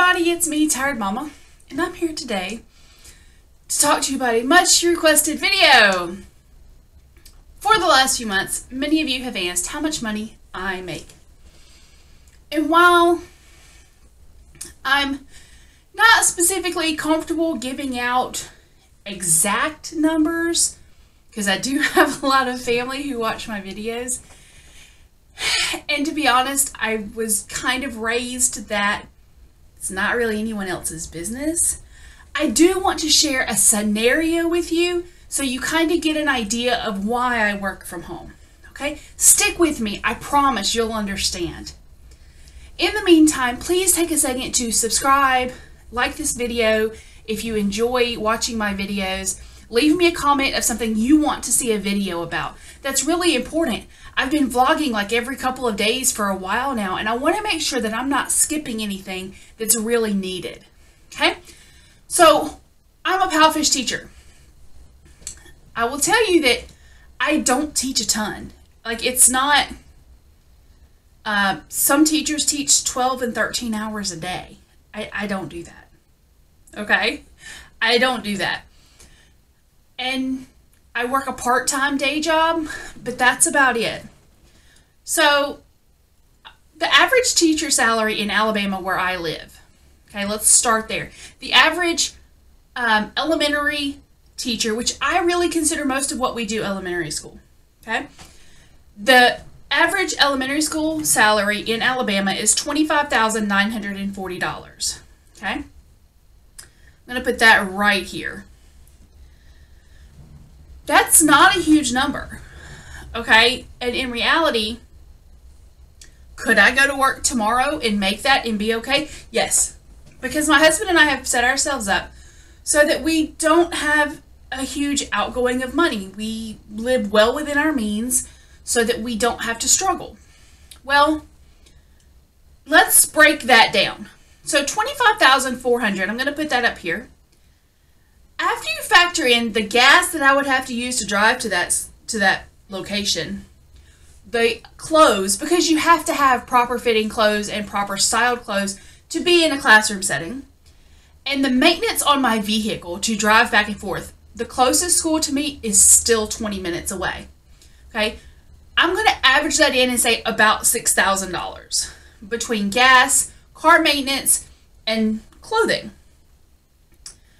everybody, it's me, Tired Mama, and I'm here today to talk to you about a much requested video. For the last few months, many of you have asked how much money I make. And while I'm not specifically comfortable giving out exact numbers, because I do have a lot of family who watch my videos, and to be honest, I was kind of raised that it's not really anyone else's business. I do want to share a scenario with you so you kind of get an idea of why I work from home. Okay? Stick with me. I promise you'll understand. In the meantime, please take a second to subscribe, like this video if you enjoy watching my videos. Leave me a comment of something you want to see a video about. That's really important. I've been vlogging like every couple of days for a while now, and I want to make sure that I'm not skipping anything that's really needed. Okay? So, I'm a Palfish teacher. I will tell you that I don't teach a ton. Like, it's not... some teachers teach 12 and 13 hours a day. I don't do that. Okay? I don't do that. And I work a part-time day job, but that's about it. So, the average teacher salary in Alabama where I live, okay, let's start there. The average elementary teacher, which I really consider most of what we do elementary school, okay? The average elementary school salary in Alabama is $25,940, okay? I'm going to put that right here. That's not a huge number, okay? And in reality, could I go to work tomorrow and make that and be okay? Yes, because my husband and I have set ourselves up so that we don't have a huge outgoing of money. We live well within our means so that we don't have to struggle. Well, let's break that down. So $25,400, I'm going to put that up here. After you factor in the gas that I would have to use to drive to that location, the clothes, because you have to have proper fitting clothes and proper styled clothes to be in a classroom setting, and the maintenance on my vehicle to drive back and forth, the closest school to me is still 20 minutes away. Okay, I'm going to average that in and say about $6,000 between gas, car maintenance, and clothing.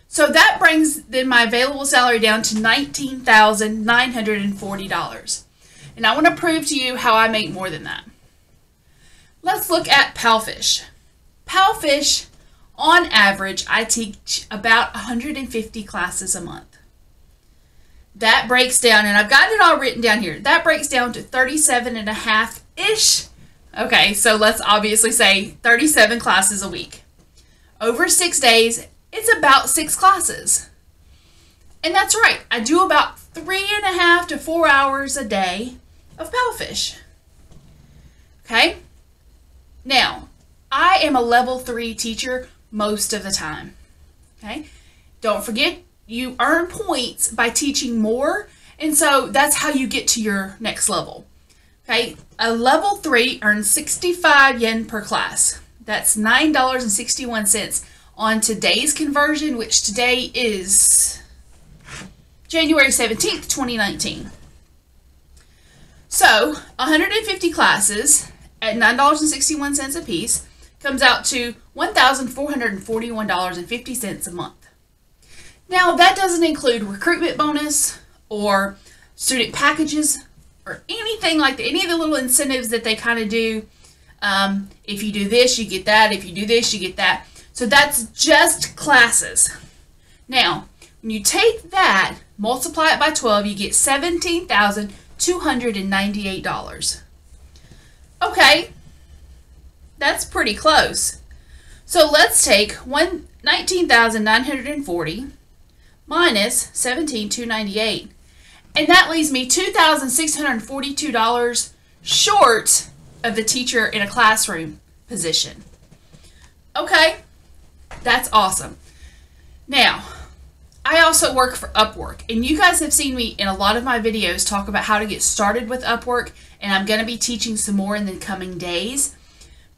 So that brings then my available salary down to $19,940. And I want to prove to you how I make more than that. Let's look at Palfish. Palfish, on average, I teach about 150 classes a month. That breaks down, and I've got it all written down here. That breaks down to 37.5-ish. Okay, so let's obviously say 37 classes a week. Over 6 days, it's about 6 classes. And that's right, I do about 3.5 to 4 hours a day of Palfish. Okay? Now, I am a level 3 teacher most of the time. Okay? Don't forget, you earn points by teaching more, and so that's how you get to your next level. Okay? A level 3 earns 65 yen per class. That's $9.61 on today's conversion, which today is January 17th, 2019. So, 150 classes at $9.61 a piece comes out to $1,441.50 a month. Now, that doesn't include recruitment bonus or student packages or anything like that, any of the little incentives that they kind of do. If you do this, you get that. If you do this, you get that. So that's just classes. Now, when you take that, multiply it by 12, you get $17,298. Okay, that's pretty close. So let's take $19,940 minus $17,298, and that leaves me $2,642 short of the teacher in a classroom position. Okay, that's awesome. Now, I also work for Upwork, and you guys have seen me in a lot of my videos talk about how to get started with Upwork, and I'm going to be teaching some more in the coming days.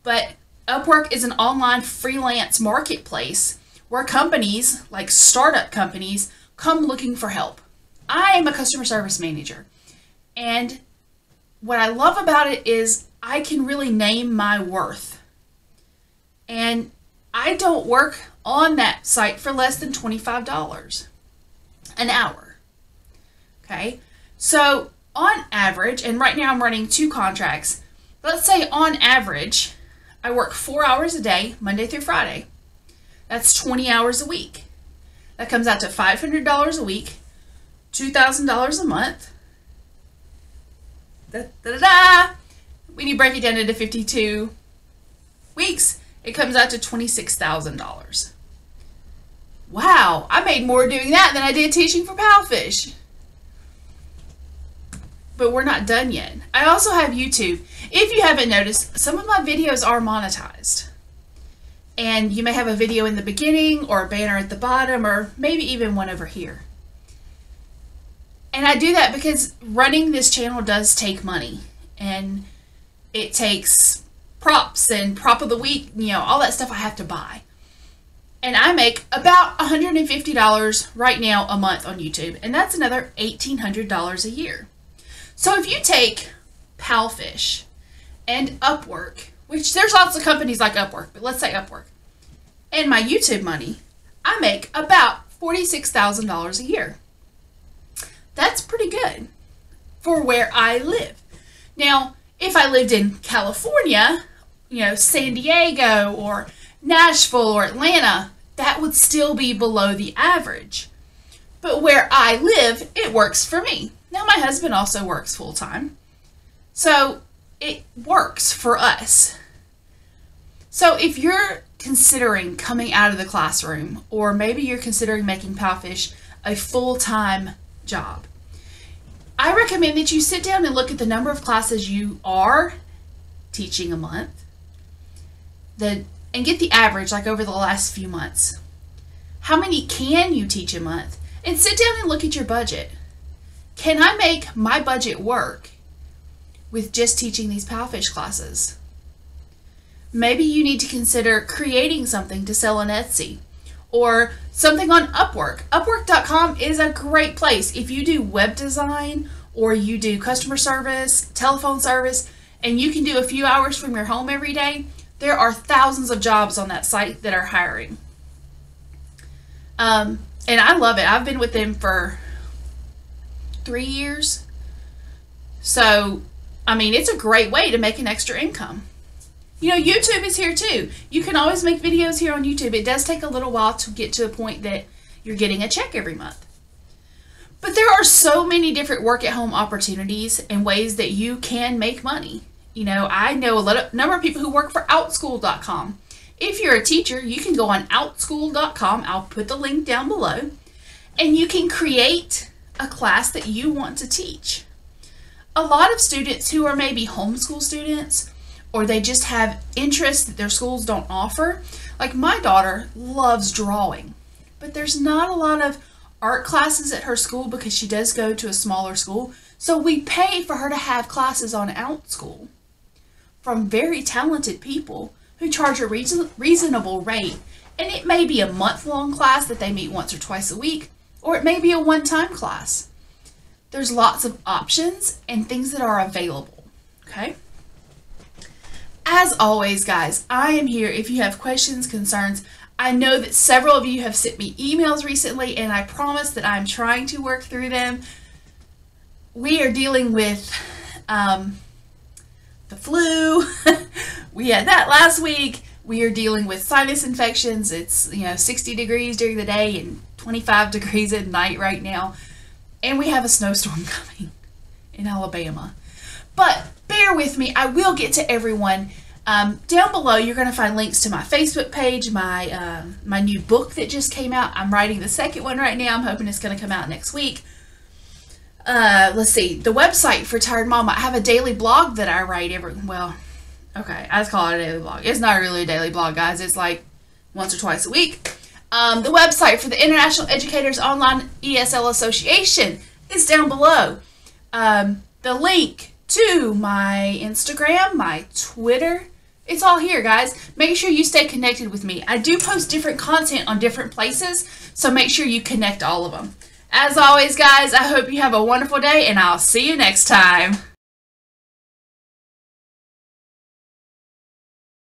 But Upwork is an online freelance marketplace where companies, like startup companies, come looking for help. I am a customer service manager, and what I love about it is I can really name my worth. And I don't work on that site for less than $25 an hour. Okay, so on average, and right now I'm running 2 contracts, let's say on average, I work 4 hours a day, Monday through Friday. That's 20 hours a week. That comes out to $500 a week, $2,000 a month. When you break it down into 52 weeks, it comes out to $26,000. Wow, I made more doing that than I did teaching for Palfish. But we're not done yet. I also have YouTube. If you haven't noticed, some of my videos are monetized. And you may have a video in the beginning or a banner at the bottom or maybe even one over here. And I do that because running this channel does take money. And it takes props and prop of the week, you know, all that stuff I have to buy. And I make about $150 right now a month on YouTube. And that's another $1,800 a year. So if you take Palfish and Upwork, which there's lots of companies like Upwork, but let's say Upwork, and my YouTube money, I make about $46,000 a year. That's pretty good for where I live. Now, if I lived in California, you know, San Diego or Nashville or Atlanta, that would still be below the average. But where I live, it works for me. Now, my husband also works full-time, so it works for us. So if you're considering coming out of the classroom, or maybe you're considering making Palfish a full-time job, I recommend that you sit down and look at the number of classes you are teaching a month, and get the average, like over the last few months. How many can you teach a month? And sit down and look at your budget. Can I make my budget work with just teaching these Palfish classes? Maybe you need to consider creating something to sell on Etsy or something on Upwork. Upwork.com is a great place. If you do web design or you do customer service, telephone service, and you can do a few hours from your home every day, there are thousands of jobs on that site that are hiring. And I love it. I've been with them for 3 years. So, I mean, it's a great way to make an extra income. You know, YouTube is here too. You can always make videos here on YouTube. It does take a little while to get to a point that you're getting a check every month. But there are so many different work-at-home opportunities and ways that you can make money. You know, I know a number of people who work for Outschool.com. If you're a teacher, you can go on Outschool.com. I'll put the link down below. And you can create a class that you want to teach. A lot of students who are maybe homeschool students, or they just have interests that their schools don't offer, like my daughter loves drawing, but there's not a lot of art classes at her school because she does go to a smaller school. So we pay for her to have classes on Outschool from very talented people who charge a reasonable rate. And it may be a month-long class that they meet once or twice a week, or it may be a one-time class. There's lots of options and things that are available, okay? As always, guys, I am here if you have questions, concerns. I know that several of you have sent me emails recently, and I promise that I'm trying to work through them. We are dealing with the flu. We had that last week. We are dealing with sinus infections. It's, 60 degrees during the day and 25 degrees at night right now. And we have a snowstorm coming in Alabama. But bear with me. I will get to everyone. Down below, you're going to find links to my Facebook page, my new book that just came out. I'm writing the second one right now. I'm hoping it's going to come out next week. Let's see. The website for Tired Mom. I have a daily blog that I write okay, I just call it a daily blog. It's not really a daily blog, guys. It's like once or twice a week. The website for the International Educators Online ESL Association is down below. The link to my Instagram, my Twitter, It's all here, guys. Make sure you stay connected with me. I do post different content on different places, so make sure you connect all of them. As always, guys, I hope you have a wonderful day, and I'll see you next time.